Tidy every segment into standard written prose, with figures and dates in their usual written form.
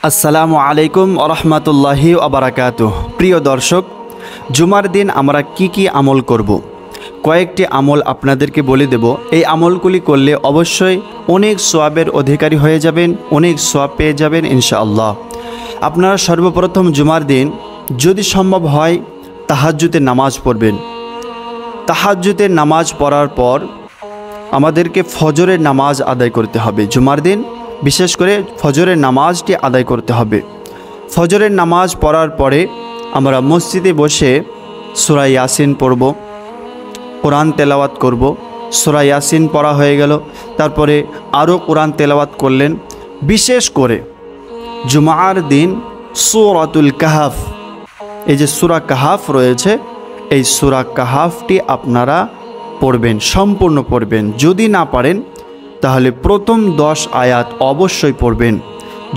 আসসালামু আলাইকুম ওরহমতুল্লাহি ওবারাকাতুহ। প্রিয় দর্শক, জুমার দিন আমরা কি আমল করব, কয়েকটি আমল আপনাদেরকে বলে দেব। এই আমলগুলি করলে অবশ্যই অনেক সোয়াবের অধিকারী হয়ে যাবেন, অনেক সোয়াব পেয়ে যাবেন ইনশাআল্লাহ। আপনারা সর্বপ্রথম জুমার দিন যদি সম্ভব হয় তাহাজ্জুদের নামাজ পড়বেন। তাহাজ্জুদের নামাজ পড়ার পর আমাদেরকে ফজরের নামাজ আদায় করতে হবে। জুমার দিন বিশেষ করে ফজরের নামাজটি আদায় করতে হবে। ফজরের নামাজ পড়ার পরে আমরা মসজিদে বসে সূরা ইয়াসিন পড়ব, কোরআন তেলাওয়াত করব। সূরা ইয়াসিন পড়া হয়ে গেল, তারপরে আরও কোরআন তেলাওয়াত করলেন। বিশেষ করে জুমার দিন সূরাতুল কাহাফ, এই যে সূরা কাহাফ রয়েছে, এই সূরা কাহাফটি আপনারা পড়বেন, সম্পূর্ণ পড়বেন। যদি না পারেন তাহলে প্রথম 10 আয়াত অবশ্যই পড়বেন।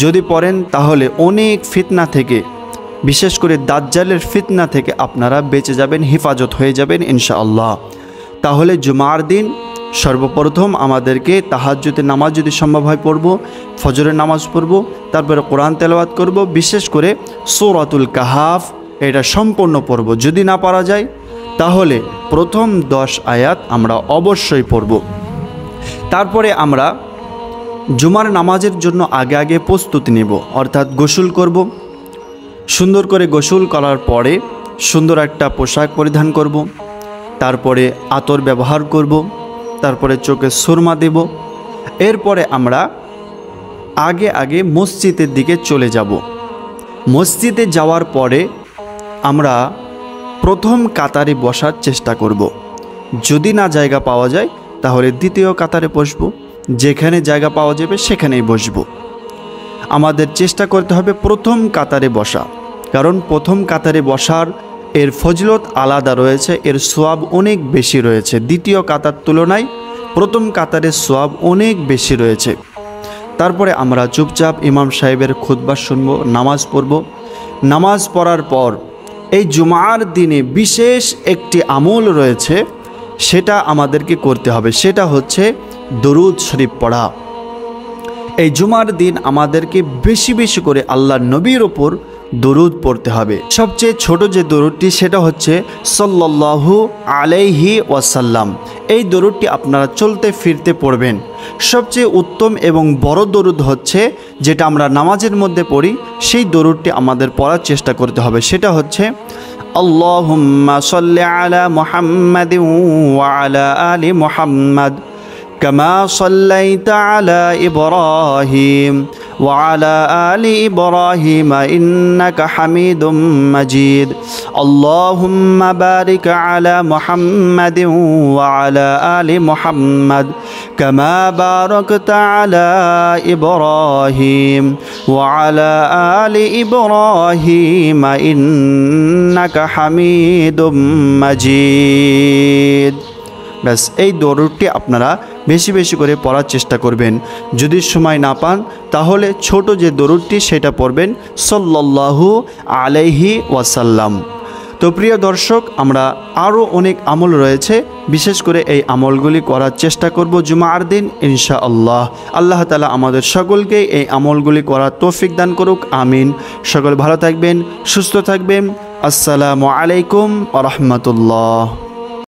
যদি পড়েন তাহলে অনেক ফিতনা থেকে, বিশেষ করে দাজ্জালের ফিতনা থেকে আপনারা বেঁচে যাবেন, হেফাজত হয়ে যাবেন ইনশাআল্লাহ। তাহলে জুমার দিন সর্বপ্রথম আমাদেরকে তাহাজ্জুদের নামাজ যদি সম্ভব হয় পড়ব, ফজরের নামাজ পড়ব, তারপরে কোরআন তেলাওয়াত করব। বিশেষ করে সূরাতুল কাহাফ এটা সম্পূর্ণ পড়ব। যদি না পারা যায় তাহলে প্রথম 10 আয়াত আমরা অবশ্যই পড়ব। তারপরে আমরা জুমার নামাজের জন্য আগে প্রস্তুতি নেব, অর্থাৎ গোসল করব। সুন্দর করে গোসল করার পরে সুন্দর একটা পোশাক পরিধান করব, তারপরে আতর ব্যবহার করব, তারপরে চোখে সুরমা দেব। এরপরে আমরা আগে মসজিদের দিকে চলে যাব। মসজিদে যাওয়ার পরে আমরা প্রথম কাতারে বসার চেষ্টা করব। যদি না জায়গা পাওয়া যায় তাহলে দ্বিতীয় কাতারে বসবো, যেখানে জায়গা পাওয়া যাবে সেখানেই বসবো। আমাদের চেষ্টা করতে হবে প্রথম কাতারে বসা, কারণ প্রথম কাতারে বসার এর ফজিলত আলাদা রয়েছে, এর সোয়াব অনেক বেশি রয়েছে। দ্বিতীয় কাতার তুলনায় প্রথম কাতারের সোয়াব অনেক বেশি রয়েছে। তারপরে আমরা চুপচাপ ইমাম সাহেবের খুতবা শুনব, নামাজ পড়ব। নামাজ পড়ার পর এই জুমার দিনে বিশেষ একটি আমল রয়েছে, সেটা আমাদেরকে করতে হবে। সেটা হচ্ছে দরুদ শরীফ পড়া। এই জুমার দিন আমাদেরকে বেশি করে আল্লাহর নবীর ওপর দরুদ পড়তে হবে। সবচেয়ে ছোট যে দরুদটি সেটা হচ্ছে সাল্লাল্লাহু আলাইহি ওয়াসাল্লাম। এই দরুদটি আপনারা চলতে ফিরতে পড়বেন। সবচেয়ে উত্তম এবং বড় দরুদ হচ্ছে যেটা আমরা নামাজের মধ্যে পড়ি, সেই দরুদটি আমাদের পড়ার চেষ্টা করতে হবে। সেটা হচ্ছে আল্লাহুম্মা সাল্লি আলা মুহাম্মাদিন ওয়া আলা আলি মুহাম্মাদ কামা সাল্লাইতা আলা ইব্রাহিম ওয়া আলা আলি ইব্রাহিম ইন্নাকা হামিদুম মাজিদ। আল্লাহুম্মা বারিক আলা মুহাম্মাদিন ওয়া আলা আলি মুহাম্মাদ কামা বারাকতা আলা ইব্রাহিম ওয়া আলা আলি ইব্রাহিম ইন্নাকা হামিদুম মাজিদ। ব্যাস, এই দরুদটি আপনারা বেশি করে পড়ার চেষ্টা করবেন। যদি সময় না পান তাহলে ছোট যে দরুদটি সেটা পড়বেন, সাল্লাল্লাহু আলাইহি ওয়াসাল্লাম। তো প্রিয় দর্শক, আমরা আরও অনেক আমল রয়েছে, বিশেষ করে এই আমলগুলি করার চেষ্টা করব জুমার দিন ইনশাআল্লাহ। আল্লাহ তাআলা আমাদের সকলকে এই আমলগুলি করার তৌফিক দান করুক, আমিন। সকল ভালো থাকবেন, সুস্থ থাকবেন। আসসালামু আলাইকুম ওয়া রাহমাতুল্লাহ।